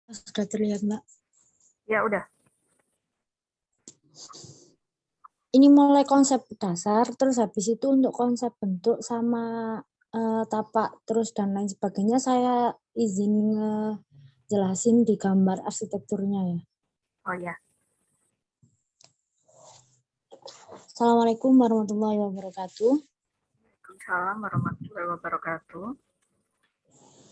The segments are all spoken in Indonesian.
Sudah terlihat, Mbak. Ya, udah. Ini mulai konsep dasar, terus habis itu untuk konsep bentuk sama tapak, terus dan lain sebagainya saya izin jelasin di gambar arsitekturnya ya. Oh ya. Assalamualaikum warahmatullahi wabarakatuh. Waalaikumsalam warahmatullahi wabarakatuh.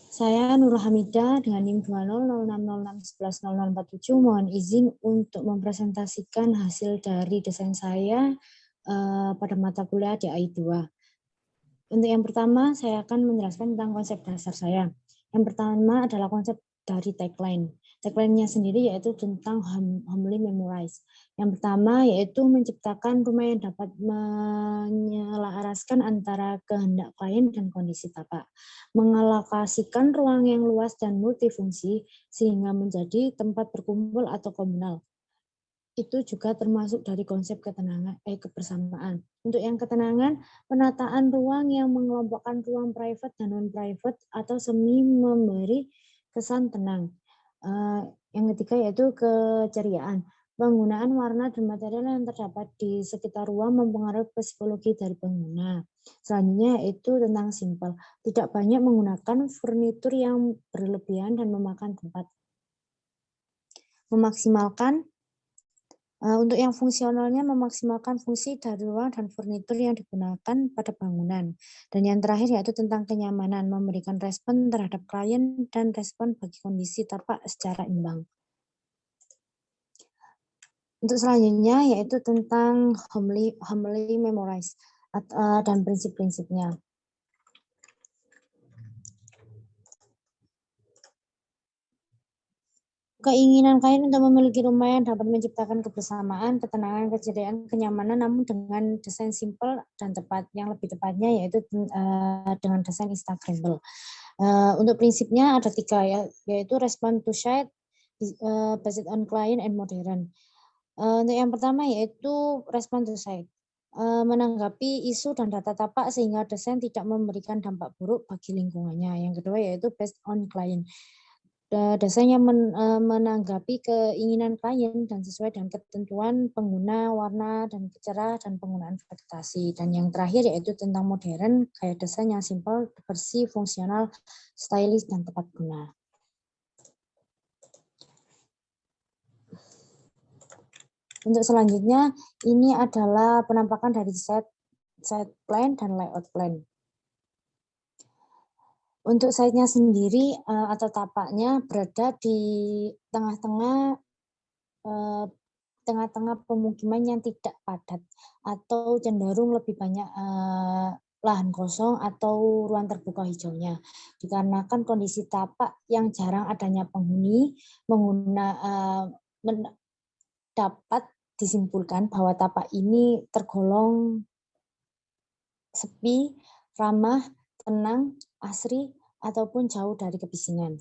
Saya Nurul Hamidah dengan NIM 200606110047 mohon izin untuk mempresentasikan hasil dari desain saya pada mata kuliah DAI 2. Untuk yang pertama, saya akan menjelaskan tentang konsep dasar saya. Yang pertama adalah konsep dari tagline. Tagline-nya sendiri yaitu tentang humbly memorize. Yang pertama yaitu menciptakan rumah yang dapat menyelaraskan antara kehendak klien dan kondisi tapak. Mengalokasikan ruang yang luas dan multifungsi sehingga menjadi tempat berkumpul atau komunal. Itu juga termasuk dari konsep kebersamaan. Untuk yang ketenangan, penataan ruang yang mengelompokkan ruang private dan non-private atau semi memberi kesan tenang. Yang ketiga yaitu keceriaan. Penggunaan warna dan material yang terdapat di sekitar ruang mempengaruhi psikologi dari pengguna. Selanjutnya yaitu tentang simple. Tidak banyak menggunakan furnitur yang berlebihan dan memakan tempat. Memaksimalkan untuk yang fungsionalnya memaksimalkan fungsi dari ruang dan furnitur yang digunakan pada bangunan. Dan yang terakhir yaitu tentang kenyamanan, memberikan respon terhadap klien dan respon bagi kondisi tapak secara imbang. Untuk selanjutnya yaitu tentang humbly memorize dan prinsip-prinsipnya. Keinginan klien untuk memiliki rumah yang dapat menciptakan kebersamaan, ketenangan, keceriaan, kenyamanan, namun dengan desain simple dan tepat. Yang lebih tepatnya yaitu dengan desain Instagramable. Untuk prinsipnya ada 3 ya, yaitu respond to site, based on client and modern. Untuk yang pertama yaitu respond to site. Menanggapi isu dan data tapak sehingga desain tidak memberikan dampak buruk bagi lingkungannya. Yang kedua yaitu based on client. Desain yang menanggapi keinginan klien dan sesuai dengan ketentuan pengguna, warna, dan cerah, dan penggunaan vegetasi. Dan yang terakhir yaitu tentang modern, gaya desain yang simpel, bersih, fungsional, stylish, dan tepat guna. Untuk selanjutnya, ini adalah penampakan dari site plan dan layout plan. Untuk site-nya sendiri atau tapaknya berada di tengah-tengah pemukiman yang tidak padat atau cenderung lebih banyak lahan kosong atau ruang terbuka hijaunya. Dikarenakan kondisi tapak yang jarang adanya penghuni, dapat disimpulkan bahwa tapak ini tergolong sepi, ramah, tenang, asri, ataupun jauh dari kebisingan.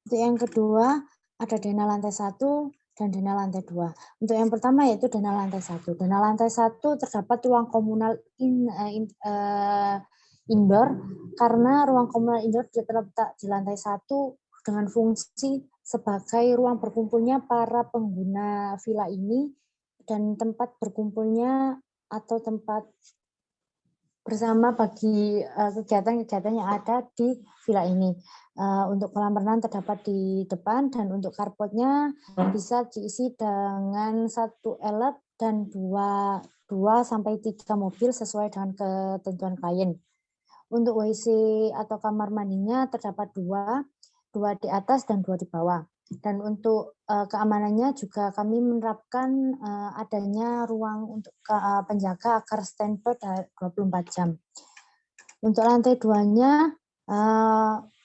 Untuk yang kedua, ada dena lantai 1 dan dena lantai 2. Untuk yang pertama yaitu dena lantai 1. Dena lantai 1 terdapat ruang komunal indoor, karena ruang komunal indoor terletak di lantai 1 dengan fungsi sebagai ruang berkumpulnya para pengguna villa ini dan tempat berkumpulnya atau tempat bersama bagi kegiatan-kegiatan yang ada di villa ini. Untuk kolam renang terdapat di depan dan untuk carportnya bisa diisi dengan 1 elep dan 2 sampai 3 mobil sesuai dengan ketentuan klien. Untuk WC atau kamar mandinya terdapat 2 di atas dan 2 di bawah. Dan untuk keamanannya juga kami menerapkan adanya ruang untuk penjaga agar standby 24 jam. Untuk lantai 2-nya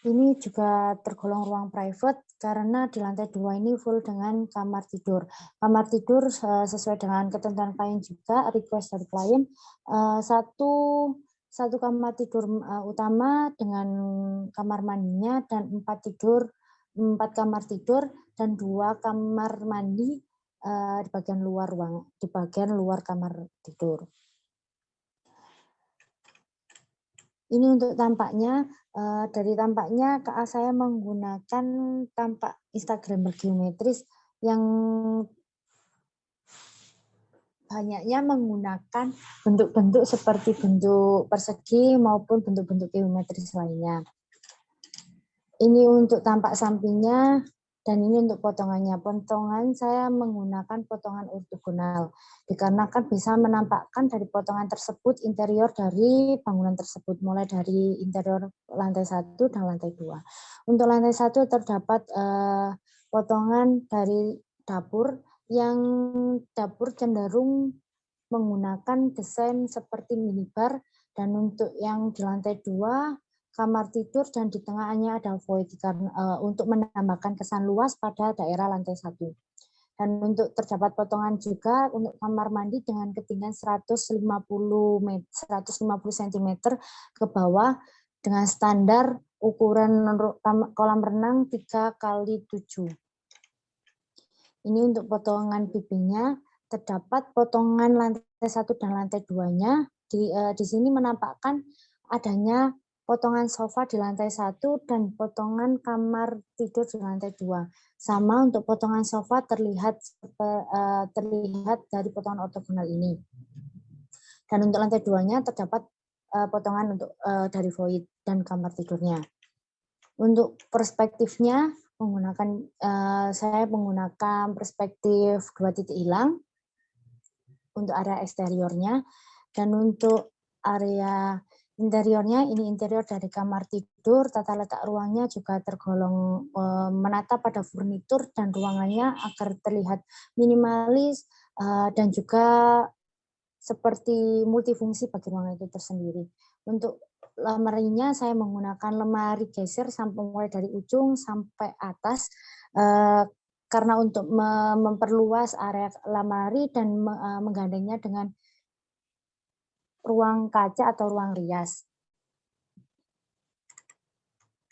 ini juga tergolong ruang private karena di lantai 2 ini full dengan kamar tidur. Kamar tidur sesuai dengan ketentuan klien juga, request dari klien, satu kamar tidur utama dengan kamar mandinya dan 4 kamar tidur dan 2 kamar mandi di bagian luar kamar tidur. Ini untuk tampaknya, dari tampaknya KA saya menggunakan tampak Instagramer geometris yang banyaknya menggunakan bentuk-bentuk seperti bentuk persegi maupun bentuk-bentuk geometris lainnya. Ini untuk tampak sampingnya, dan ini untuk potongannya. Potongan saya menggunakan potongan ortogonal, dikarenakan bisa menampakkan dari potongan tersebut interior dari bangunan tersebut, mulai dari interior lantai 1 dan lantai 2. Untuk lantai 1 terdapat potongan dari dapur, yang dapur cenderung menggunakan desain seperti minibar, dan untuk yang di lantai 2 kamar tidur dan di tengahnya ada void karena untuk menambahkan kesan luas pada daerah lantai 1. Dan untuk terdapat potongan juga untuk kamar mandi dengan ketinggian 150 cm ke bawah dengan standar ukuran kolam renang 3x7. Ini untuk potongan pipinya, terdapat potongan lantai 1 dan lantai 2-nya. Di sini menampakkan adanya potongan sofa di lantai 1 dan potongan kamar tidur di lantai 2. Sama untuk potongan sofa terlihat dari potongan ortogonal ini. Dan untuk lantai 2-nya terdapat potongan untuk dari void dan kamar tidurnya. Untuk perspektifnya saya menggunakan perspektif 2 titik hilang untuk area eksteriornya, dan untuk area interiornya, ini interior dari kamar tidur, tata letak ruangnya juga tergolong menata pada furnitur dan ruangannya agar terlihat minimalis dan juga seperti multifungsi bagi ruangan itu tersendiri. Untuk lemarinya saya menggunakan lemari geser sampai mulai dari ujung sampai atas karena untuk memperluas area lemari dan menggandengnya dengan ruang kaca atau ruang rias.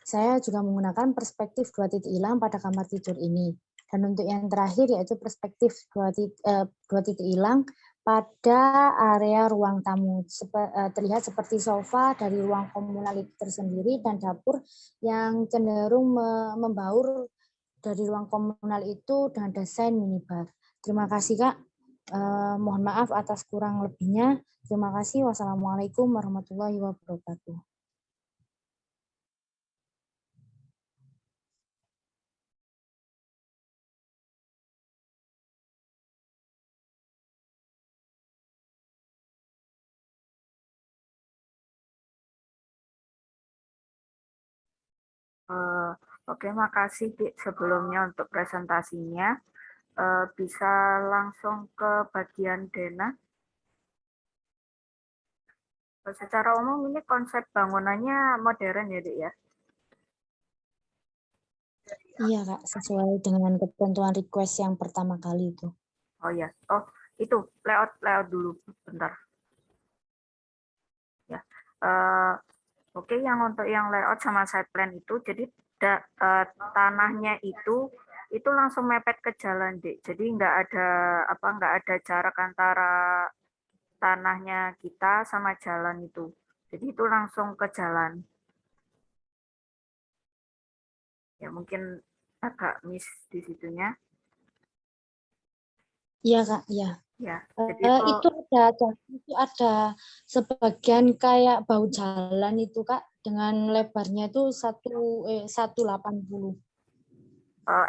Saya juga menggunakan perspektif 2 titik hilang pada kamar tidur ini. Dan untuk yang terakhir yaitu perspektif 2 titik hilang pada area ruang tamu. Terlihat seperti sofa dari ruang komunal itu tersendiri dan dapur yang cenderung membaur dari ruang komunal itu dengan desain minibar. Terima kasih, Kak. Mohon maaf atas kurang lebihnya. Terima kasih. Wassalamualaikum warahmatullahi wabarakatuh. Oke, makasih Dik sebelumnya untuk presentasinya. Bisa langsung ke bagian Dena. Secara umum ini konsep bangunannya modern ya, Dik ya? Iya, Kak, sesuai dengan ketentuan request yang pertama kali itu. Oh ya, oh itu layout dulu, bentar. Ya, oke, yang untuk yang layout sama side plan itu, jadi tanahnya itu langsung mepet ke jalan, Dik. Jadi nggak ada jarak antara tanahnya kita sama jalan itu. Jadi itu langsung ke jalan. Ya mungkin agak miss di situnya. Iya, Kak, iya. Ya, jadi Itu ada sebagian kayak bahu jalan itu, Kak, dengan lebarnya itu 180.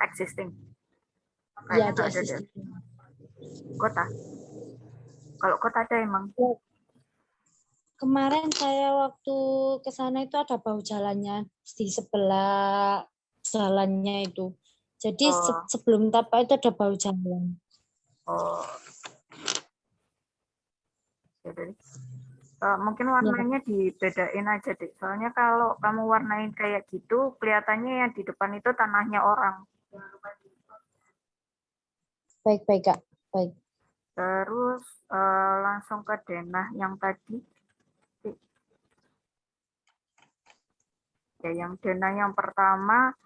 Existing. Iya, Kayaknya di nggak ada deh. existing. Kota. Kalau kota ada emang. Kemarin saya waktu ke sana itu ada bahu jalannya di sebelah jalannya itu. Jadi sebelum tapak itu ada bahu jalan. Oh. Jadi, mungkin warnanya dibedain aja deh. Soalnya kalau kamu warnain kayak gitu, kelihatannya yang di depan itu tanahnya orang. Baik, Kak. Baik. Terus langsung ke denah yang tadi. Ya, yang denah yang pertama,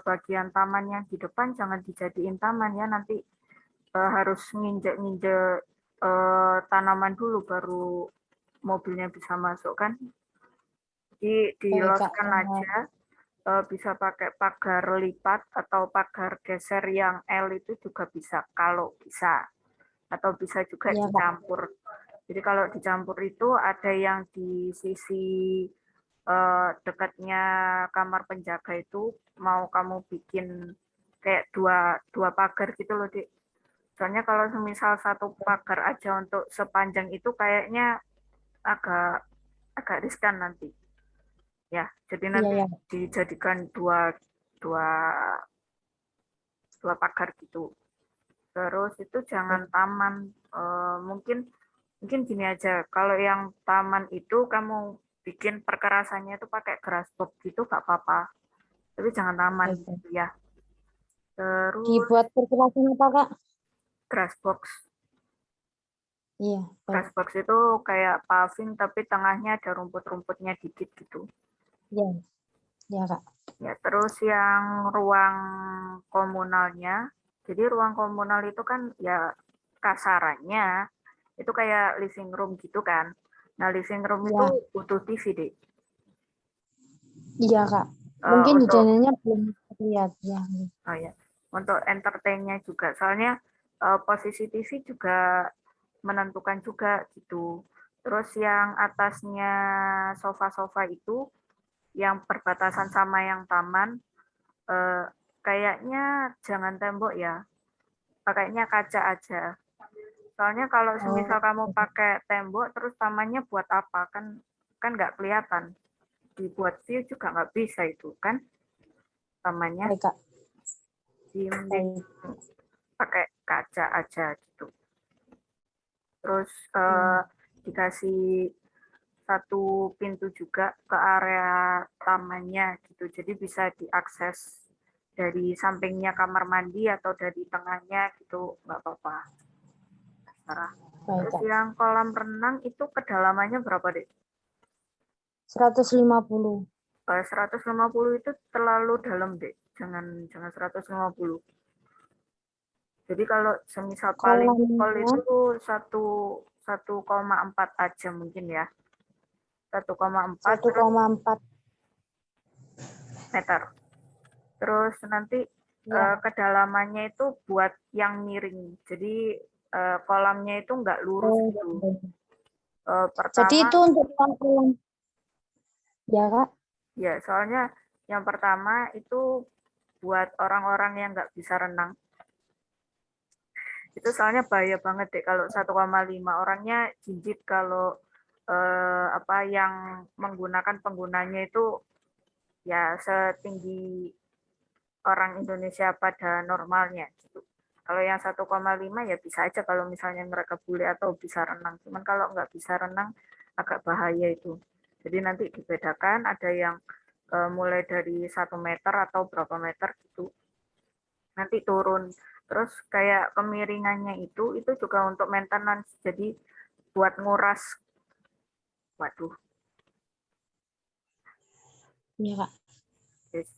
bagian taman yang di depan jangan dijadiin taman ya, nanti harus nginjek tanaman dulu baru mobilnya bisa masuk kan. Jadi Baik, Kak. diloskan aja, bisa pakai pagar lipat atau pagar geser yang L itu juga bisa, kalau bisa. Atau bisa juga Iya, Kak. dicampur. Jadi kalau dicampur itu ada yang di sisi dekatnya kamar penjaga itu mau kamu bikin kayak dua pagar gitu loh, Dik. Soalnya kalau semisal satu pagar aja untuk sepanjang itu kayaknya agak agak riskan nanti. Ya, jadi Iya, nanti ya. dijadikan dua dua dua pagar gitu. Terus itu jangan taman, mungkin mungkin gini aja. Kalau yang taman itu kamu bikin perkerasannya itu pakai grass box gitu gak apa-apa. Tapi jangan taman Baik, baik. gitu ya. Terus Dibuat perkerasan apa, Kak? grass box. Iya, baik. Grass box itu kayak paving tapi tengahnya ada rumput-rumputnya dikit gitu. Iya, iya, Kak. Ya, terus yang ruang komunalnya. Jadi ruang komunal itu kan ya kasarannya itu kayak living room gitu kan. Nah, living room itu Iya, butuh TV, Dek. iya, Kak. Mungkin di Untuk channelnya belum lihat ya. oh ya, untuk entertainnya juga. Soalnya posisi TV juga menentukan juga gitu. Terus yang atasnya sofa-sofa itu yang berbatasan sama yang taman, eh, kayaknya jangan tembok ya, pakainya kaca aja. Soalnya kalau semisal Oh, kamu pakai tembok, terus tamannya buat apa? Kan kan nggak kelihatan. Dibuat view juga nggak bisa itu kan tamannya. baik, Kak. Jadi mending Baik. pakai kaca aja gitu. Terus Iya. dikasih satu pintu juga ke area tamannya gitu. Jadi bisa diakses dari sampingnya kamar mandi atau dari tengahnya gitu, nggak apa-apa. Sarah. Baik, Terus Kak. yang kolam renang itu kedalamannya berapa, Dek? 150. 150 itu terlalu dalam, Dek. Jangan jangan 150. Jadi kalau semisal paling pol Kolamnya itu satu 1,4 aja mungkin ya. 1,4 terus 1,4. meter. Terus nanti Ya. kedalamannya itu buat yang miring. Jadi kolamnya itu nggak lurus Oh, gitu. ya. Jadi Pertama, itu untuk kolam ya, Kak. ya soalnya yang pertama itu buat orang-orang yang nggak bisa renang. Itu soalnya bahaya banget deh kalau 1,5 orangnya jinjit kalau apa yang menggunakan penggunanya itu ya setinggi orang Indonesia pada normalnya gitu. Kalau yang 1,5 ya bisa aja kalau misalnya mereka bule atau bisa renang. Cuman kalau nggak bisa renang agak bahaya itu. Jadi nanti dibedakan ada yang mulai dari 1 meter atau berapa meter gitu. Nanti turun. Terus kayak kemiringannya itu juga untuk maintenance. Jadi buat nguras, waduh, Iya, Kak. guys,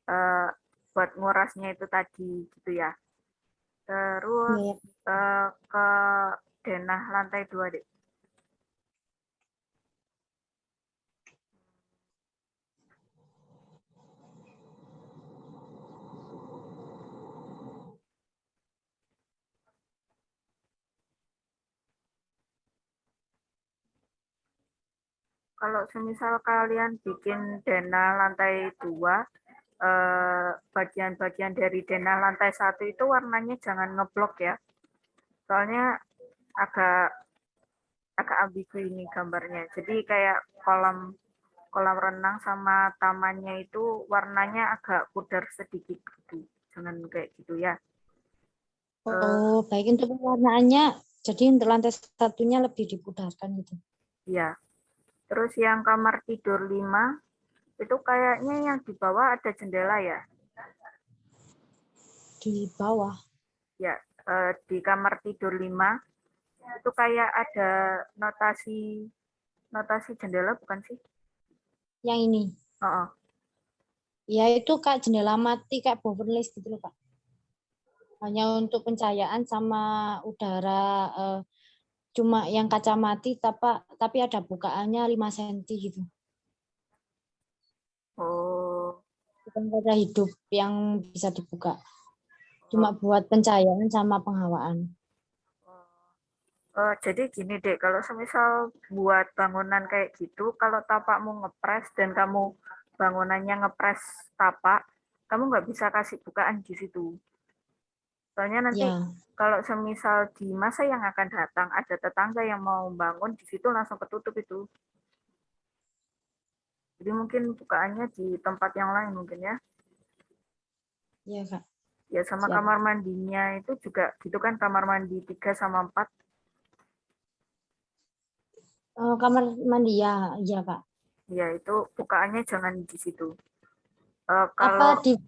eh, buat ngurasnya itu tadi gitu ya. Iya, Terus ya. ke denah lantai 2 deh. Kalau semisal kalian bikin denah lantai 2, bagian-bagian dari denah lantai 1 itu warnanya jangan ngeblok ya. Soalnya agak agak ambigu ini gambarnya. Jadi kayak kolam kolam renang sama tamannya itu warnanya agak pudar sedikit gitu. Jangan kayak gitu ya. Oh, baik untuk pewarnaannya. Jadi untuk lantai satunya lebih dipudarkan gitu. Ya. Terus yang kamar tidur 5 itu kayaknya yang di bawah ada jendela ya. Di bawah. Ya, di kamar tidur 5 itu kayak ada notasi notasi jendela bukan sih? Yang ini. Oh, oh. Ya itu Kak jendela mati kayak bovenless gitu loh, Kak. Hanya untuk pencahayaan sama udara cuma yang kaca mati tapi ada bukaannya 5 cm gitu. Oh, Bukan kaca hidup yang bisa dibuka. Cuma buat pencahayaan sama penghawaan. jadi gini dek, kalau semisal buat bangunan kayak gitu, kalau tapakmu ngepres dan kamu bangunannya ngepres tapak, kamu nggak bisa kasih bukaan di situ. Soalnya nanti Ya, kalau semisal di masa yang akan datang ada tetangga yang mau bangun di situ langsung ketutup itu. Jadi mungkin bukaannya di tempat yang lain mungkin ya. ya Kak. Ya sama Siap. kamar mandinya itu juga gitu kan, kamar mandi 3 sama 4. Kamar mandi ya, iya Kak. Ya itu bukaannya jangan di situ. Apa Kalau di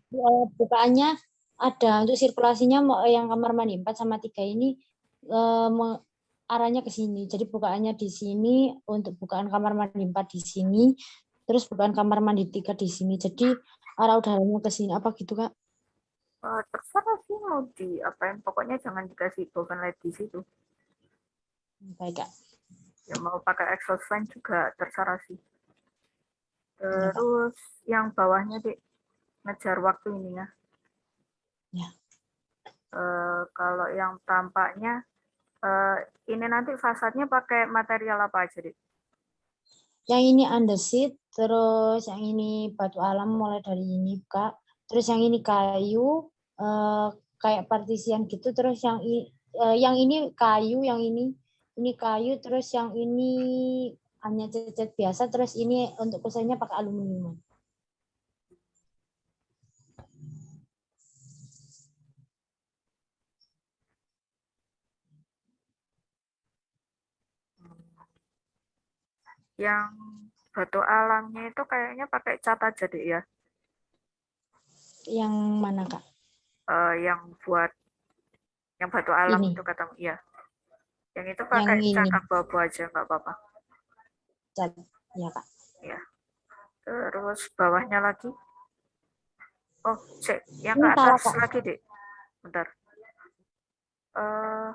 bukaannya ada untuk sirkulasinya yang kamar mandi 4 sama 3 ini arahnya ke sini. Jadi bukaannya di sini untuk bukaan kamar mandi 4 di sini, terus bukaan kamar mandi 3 di sini. Jadi arah udaranya ke sini. Apa gitu Kak? terserah sih mau di apain, pokoknya jangan dikasih boven light di situ. Baik Kak. Ya mau pakai exhaust fan juga terserah sih. Ya Kak. Terus yang bawahnya deh, ngejar waktu ini ya. Ya. Kalau yang tampaknya ini nanti fasadnya pakai material apa aja deh? Yang ini andesit, terus yang ini batu alam mulai dari ini Kak. Terus yang ini kayu, kayak partisian gitu. Terus yang ini kayu, yang ini kayu. Terus yang ini hanya cat biasa. Terus ini untuk kusainya pakai aluminium. Yang batu alamnya itu kayaknya pakai cat aja deh ya. Yang mana Kak? Yang buat yang batu alam Ini, itu katamu iya. Yang itu yang pakai cat ini abu-abu aja nggak apa-apa. cat, ya Kak. Ya. Terus bawahnya lagi. Oh, cek yang ke Ini salah atas Kak. lagi deh. Bentar. Eh,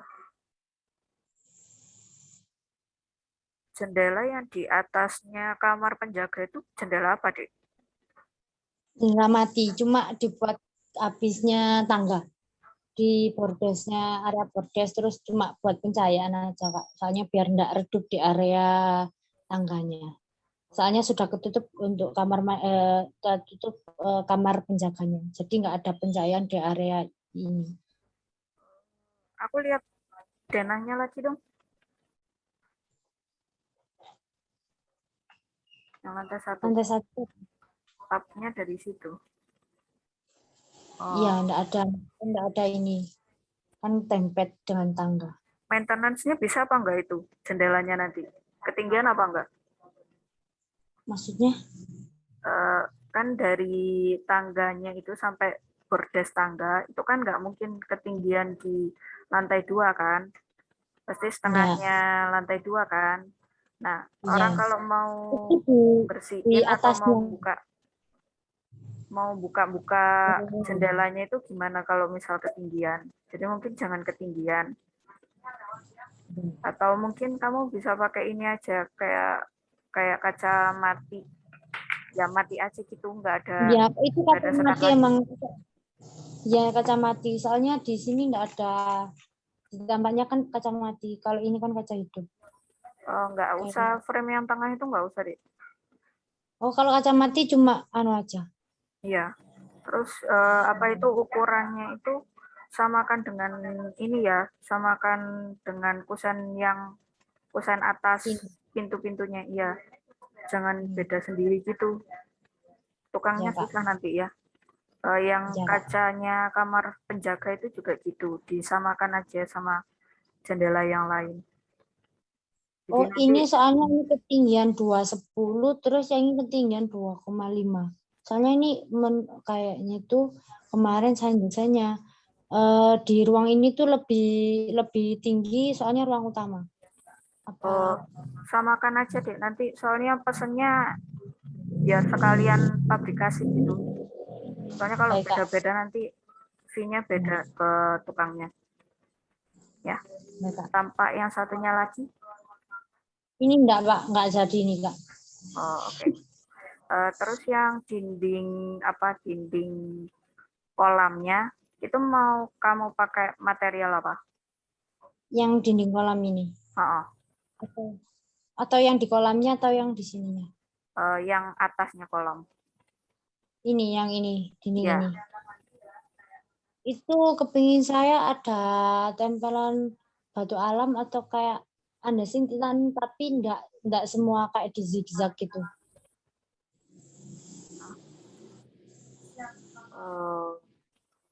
jendela yang di atasnya kamar penjaga itu jendela apa deh? Jendela mati, cuma dibuat habisnya tangga. Di bordesnya, area bordes, terus cuma buat pencahayaan aja Kak. Soalnya biar enggak redup di area tangganya. Soalnya sudah ketutup untuk tertutup kamar penjaganya. Jadi nggak ada pencahayaan di area ini. Aku lihat denahnya lagi dong. Yang lantai 1. Lantai satu, Tapnya dari situ. iya Oh, nggak ada ini. Kan tempet dengan tangga. maintenance-nya bisa apa enggak itu jendelanya nanti? Ketinggian apa enggak? Maksudnya, Eh, kan dari tangganya itu sampai bordes tangga itu kan nggak mungkin ketinggian di lantai 2 kan, pasti enggak. setengahnya lantai 2 kan. Nah, Iya. orang kalau mau Itu di bersihin atau atasnya. mau buka-buka Oh, jendelanya itu gimana kalau misal ketinggian? Jadi mungkin jangan ketinggian, atau mungkin kamu bisa pakai ini aja kayak kayak kaca mati, ya mati aja gitu, iya, itu nggak ada sekat kacamata lagi. emang. Ya kacamata. Soalnya di sini enggak ada. Tampaknya kan kacamata. Kalau ini kan kaca hidup. Nggak usah Kayak. frame yang tengah itu nggak usah deh. Oh, kalau kacamata cuma anu aja. Iya. Terus apa itu ukurannya itu samakan dengan ini ya, samakan dengan kusen atas Sini. pintu-pintunya. Iya, jangan Hmm. beda sendiri gitu. Tukangnya Ya, Kak. susah nanti ya. Yang Ya, Kak. kacanya kamar penjaga itu juga gitu, disamakan aja sama jendela yang lain. Jadi Oh, nanti ini soalnya ini ketinggian 210, terus yang ini ketinggian 2,5. Soalnya ini kayaknya tuh kemarin saya desainnya di ruang ini tuh lebih lebih tinggi soalnya ruang utama. Apa? samakan aja deh nanti, soalnya pesennya biar sekalian pabrikasi gitu. Soalnya kalau Baik, Kak. beda-beda nanti fee-nya beda ke tukangnya. Ya, Baik, Kak. tampak yang satunya lagi. Ini enggak, Pak. Enggak jadi ini, Kak. Oh, oke. Terus yang dinding dinding kolamnya itu mau kamu pakai material apa? Yang dinding kolam ini. Oh, Atau yang di kolamnya atau yang di sininya? yang atasnya kolam. Ini, yang ini, dinding Ya. ini. Itu kepingin saya ada tempelan batu alam atau kayak andesintitan, tapi enggak semua kayak di zigzag gitu.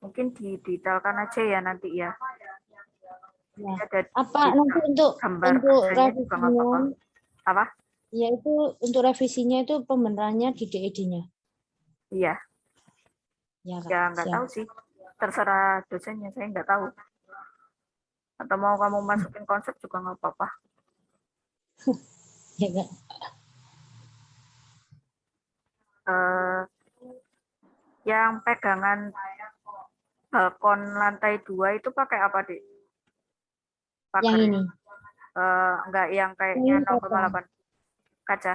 Mungkin didetailkan aja ya nanti ya. Ya. Ada Apa di nanti untuk gambar aja juga nggak revisinya? apa-apa. Apa? Ya itu untuk revisinya itu pembenarannya di DED-nya. Iya. Ya Kak, Ya nggak siap. tahu sih. Terserah dosennya, saya nggak tahu. Atau mau kamu masukin konsep juga nggak apa-apa. Ya Kak. Eh, yang pegangan balkon lantai 2 itu pakai apa, Dik? Yang Pagarnya. ini. Enggak yang kayaknya Ini kaca. 0,8 kaca.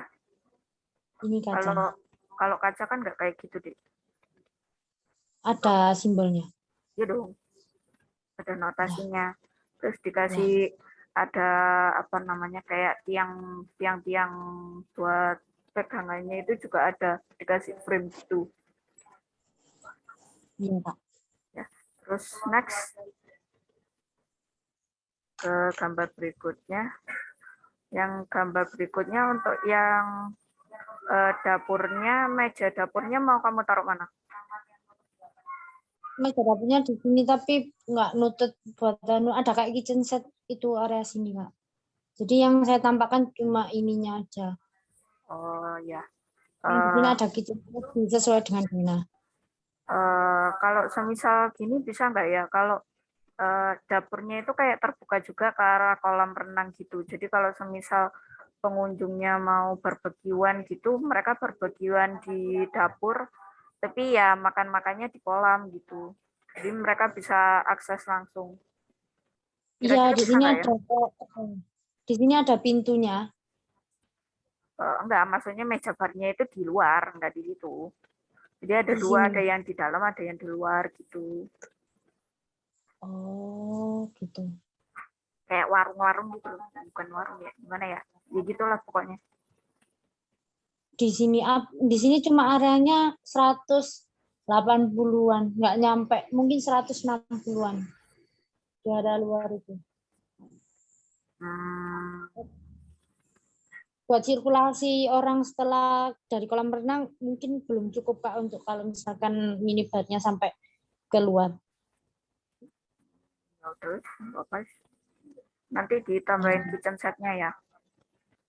Ini kaca. Kalau kalau kaca kan nggak kayak gitu, Dik. Ada simbolnya. Iya dong, ada Ya, notasinya. Terus ya. dikasih ada apa namanya kayak tiang-tiang buat pegangannya itu juga ada dikasih frame gitu. Iya Kak. Ya. Terus next ke gambar berikutnya. Yang gambar berikutnya untuk yang dapurnya, meja dapurnya mau kamu taruh mana? Meja dapurnya di sini tapi nggak nutut buat ada kayak kitchen set itu area sini Kak. Jadi yang saya tampakkan cuma ininya aja. Oh ya. Yang di sini Uh, ada kitchen set sesuai dengan Dina. Kalau semisal gini bisa nggak ya? Kalau dapurnya itu kayak terbuka juga ke arah kolam renang gitu. Jadi kalau semisal pengunjungnya mau barbekyuan gitu, mereka barbekyuan di dapur, tapi ya makan-makannya di kolam gitu. Jadi mereka bisa akses langsung. Iya, Kira-kira di bisa sini nggak ya? ada kok. Di sini ada pintunya. Enggak, maksudnya meja barnya itu di luar, enggak di situ. Jadi ada Di dua, sini. ada yang di dalam, ada yang di luar gitu. Oh, gitu. Kayak warung-warung gitu, bukan warung ya, gimana ya? Ya gitulah pokoknya. Di sini cuma areanya 180-an, nggak nyampe, mungkin 160-an di area luar itu. Hmm, Buat sirkulasi orang setelah dari kolam renang mungkin belum cukup Kak untuk kalau misalkan minibarnya sampai keluar. ya terus apa? Nanti ditambahin kitchen setnya ya.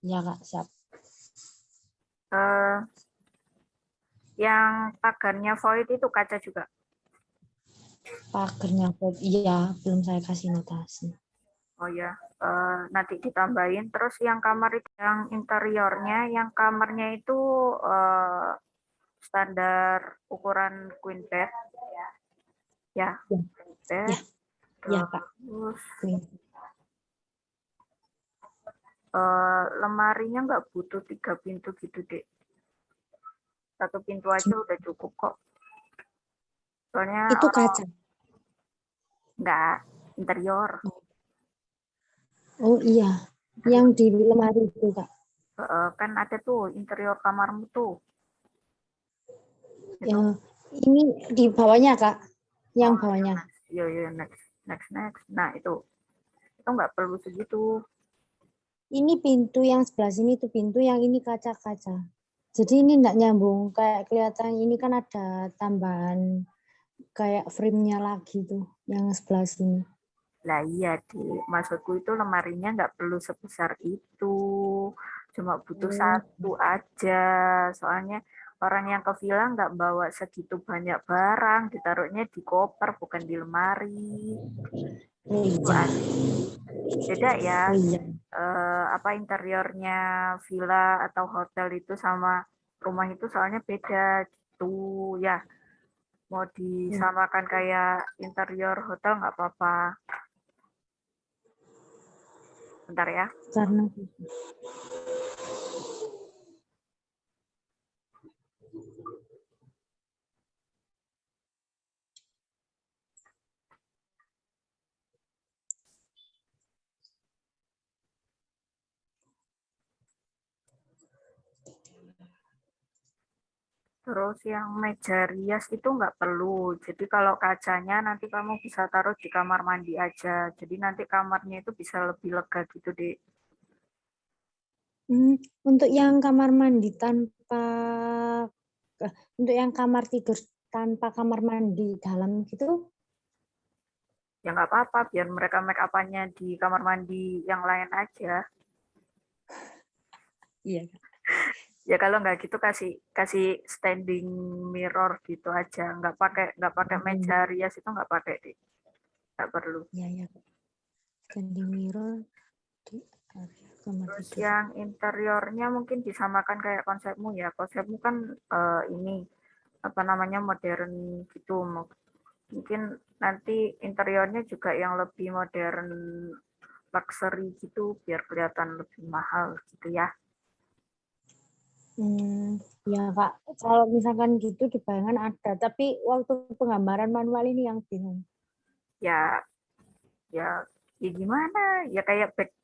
Ya Kak, siap. Eh, yang pagarnya void itu kaca juga. Pagernya, iya, belum saya kasih notasi. Oh ya, nanti ditambahin. Terus yang kamar itu, yang interiornya, yang kamarnya itu standar ukuran queen bed, ya, Ya, bed. ya, ya Kak. Terus Queen. lemarinya nggak butuh 3 pintu gitu deh. 1 pintu aja udah cukup kok. Soalnya Itu orang kaca. nggak interior. Oh iya, yang Interior. di lemari itu Kak. Kan ada tuh interior kamarmu tuh. Ya, Itu ini di bawahnya Kak, yang oh ya bawahnya. next. Yo, yo, next. Next, next. Nah, itu nggak perlu segitu. Ini pintu yang sebelah sini itu pintu, yang ini kaca-kaca. Jadi ini enggak nyambung, kayak kelihatan ini kan ada tambahan kayak frame-nya lagi tuh, yang sebelah sini. Lah iya, Dik. Maksudku itu lemarinya nggak perlu sebesar itu. Cuma butuh Oh, satu aja. Soalnya orang yang ke villa nggak bawa segitu banyak barang. Ditaruhnya di koper, bukan di lemari. oh Itu iya, aja. Beda ya. oh iya. Apa interiornya villa atau hotel itu sama rumah itu soalnya beda gitu ya. Mau Ya, disamakan kayak interior hotel nggak apa-apa. Bentar ya. karena Terus yang meja rias itu nggak perlu. Jadi kalau kacanya nanti kamu bisa taruh di kamar mandi aja. Jadi nanti kamarnya itu bisa lebih lega gitu deh. Untuk yang kamar mandi tanpa, untuk yang kamar tidur tanpa kamar mandi dalam gitu, Ya nggak apa-apa, biar mereka make up-annya di kamar mandi yang lain aja. iya. Ya kalau nggak gitu kasih kasih standing mirror gitu aja. Nggak pakai meja rias itu nggak pakai deh. Nggak perlu. Iya, ya. Standing mirror di area kamar Terus tidur. yang interiornya mungkin disamakan kayak konsepmu ya. Konsepmu kan ini apa namanya modern gitu. Mungkin nanti interiornya juga yang lebih modern luxury gitu biar kelihatan lebih mahal gitu ya. Ya Kak, kalau misalkan gitu dibayangkan ada, tapi waktu penggambaran manual ini yang bingung. Ya ya ya gimana? Ya kayak back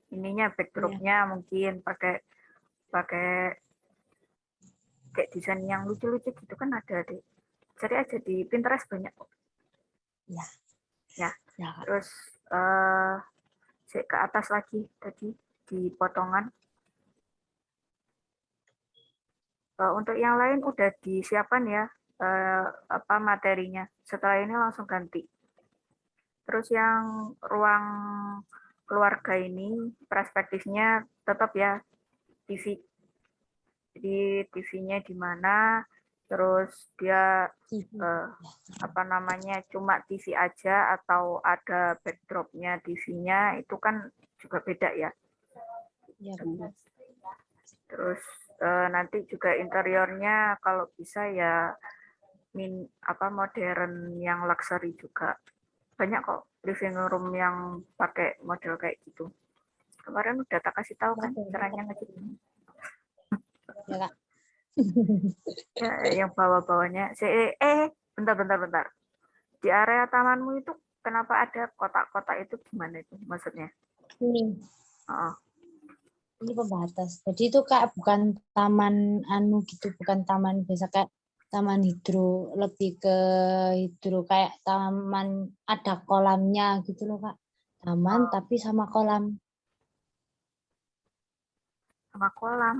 ininya Iya, backdropnya mungkin pakai pakai kayak desain yang lucu-lucu gitu kan ada deh. Cari aja di Pinterest banyak kok. iya, Ya. ya Kak. Terus ke atas lagi tadi di potongan. Untuk yang lain udah disiapkan ya apa materinya. Setelah ini langsung ganti. Terus yang ruang keluarga ini perspektifnya tetap ya TV. Jadi TV-nya di mana, terus dia TV. eh, apa namanya cuma TV aja atau ada backdropnya TV-nya itu kan juga beda ya. Ya benar. Terus nanti juga interiornya kalau bisa ya apa modern yang luxury juga. Banyak kok living room yang pakai model kayak gitu. Kemarin udah tak kasih tahu kan caranya ngecek. Ya Kak. Ya, yang bawah-bawahnya. Bentar. Di area tamanmu itu kenapa ada kotak-kotak itu gimana itu maksudnya? Ini, Oh, ini pembatas. Jadi itu kayak bukan taman anu gitu, bukan taman biasa kayak taman hidro, lebih ke hidro kayak taman ada kolamnya gitu loh Kak. Taman tapi sama kolam. sama kolam.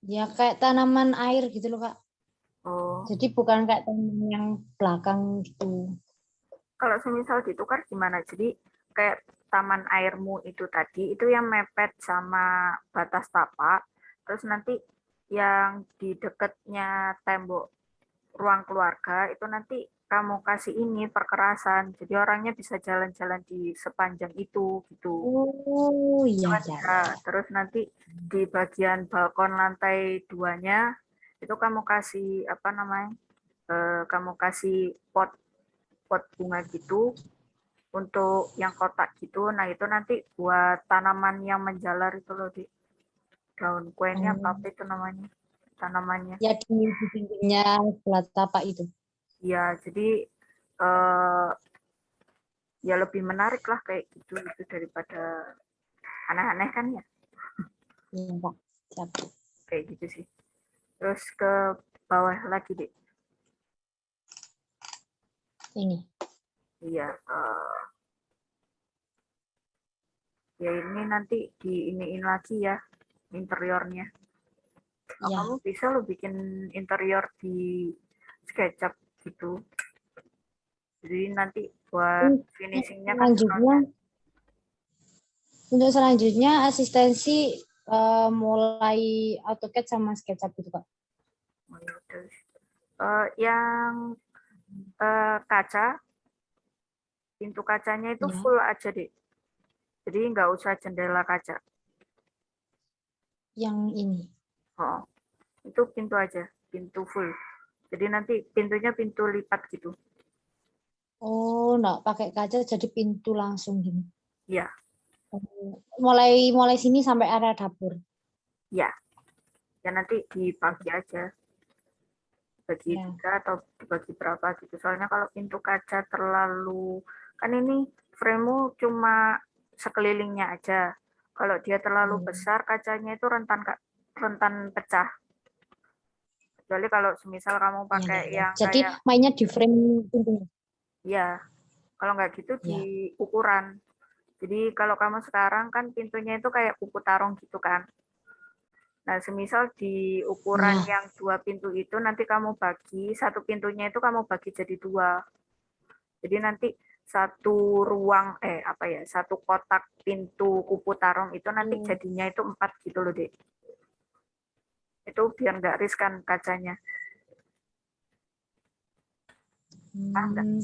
Ya kayak tanaman air gitu loh Kak. Oh, Jadi bukan kayak tanaman yang belakang gitu. kalau semisal ditukar gimana? Jadi kayak taman airmu itu tadi itu yang mepet sama batas tapak, terus nanti yang di dekatnya tembok ruang keluarga itu nanti kamu kasih ini perkerasan, jadi orangnya bisa jalan-jalan di sepanjang itu gitu. Oh iya Kan iya bisa. iya. Terus nanti di bagian balkon lantai duanya itu kamu kasih apa namanya? Kamu kasih pot pot bunga gitu untuk yang kotak gitu. Nah itu nanti buat tanaman yang menjalar itu loh di daun kuenya apa Hmm. itu namanya tanamannya. Ya di pinggirnya sebelah tapak itu. Ya jadi eh, ya lebih menarik lah kayak gitu itu daripada aneh-aneh kan ya Iya Kak. Siap. kayak gitu sih. Terus ke bawah lagi deh. Ini. Iya. Ya ini nanti di iniin lagi ya interiornya. Oh, Ya. kamu bisa lo bikin interior di SketchUp gitu. Jadi nanti buat Untuk finishingnya kan selanjutnya, asistensi mulai AutoCAD sama SketchUp itu Kak. yang kaca, pintu kacanya itu Ya. full aja deh. Jadi nggak usah jendela kaca. Yang ini. Oh, itu pintu aja, pintu full. Jadi nanti pintunya pintu lipat gitu. Oh, enggak pakai kaca jadi pintu langsung gini. Ya, Mulai sini sampai area dapur. ya, ya nanti dibagi aja, bagi Ya. 3 atau dibagi berapa gitu. Soalnya kalau pintu kaca terlalu, kan ini frame cuma sekelilingnya aja. Kalau dia terlalu Hmm. besar kacanya itu rentan rentan pecah. Kecuali kalau semisal kamu pakai yang Jadi kayak, mainnya di frame pintunya. ya, kalau nggak gitu Ya. di ukuran. Jadi kalau kamu sekarang kan pintunya itu kayak kupu tarung gitu kan. Nah, semisal di ukuran Nah, yang 2 pintu itu nanti kamu bagi, satu pintunya itu kamu bagi jadi 2. Jadi nanti satu ruang, satu kotak pintu kupu tarung itu nanti jadinya itu 4 gitu loh, Dek. Itu biar nggak riskan kacanya.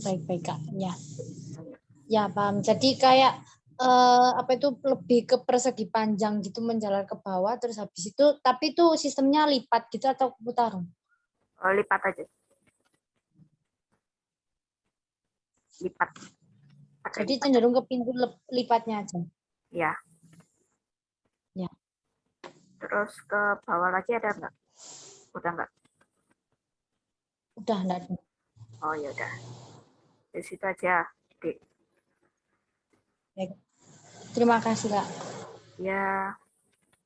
baik-baik Kak. Ya. Ya, paham. Jadi kayak apa itu lebih ke persegi panjang gitu menjalar ke bawah terus habis itu tapi itu sistemnya lipat gitu atau putar? Lipat aja, lipat. Pakai Jadi lipat aja. cenderung ke pintu lipatnya aja. Ya. Ya, Terus ke bawah lagi ada nggak? Udah nggak? udah enggak ada. Oh ya udah. Di situ aja, Dek. Baik. Terima kasih, Kak. Ya.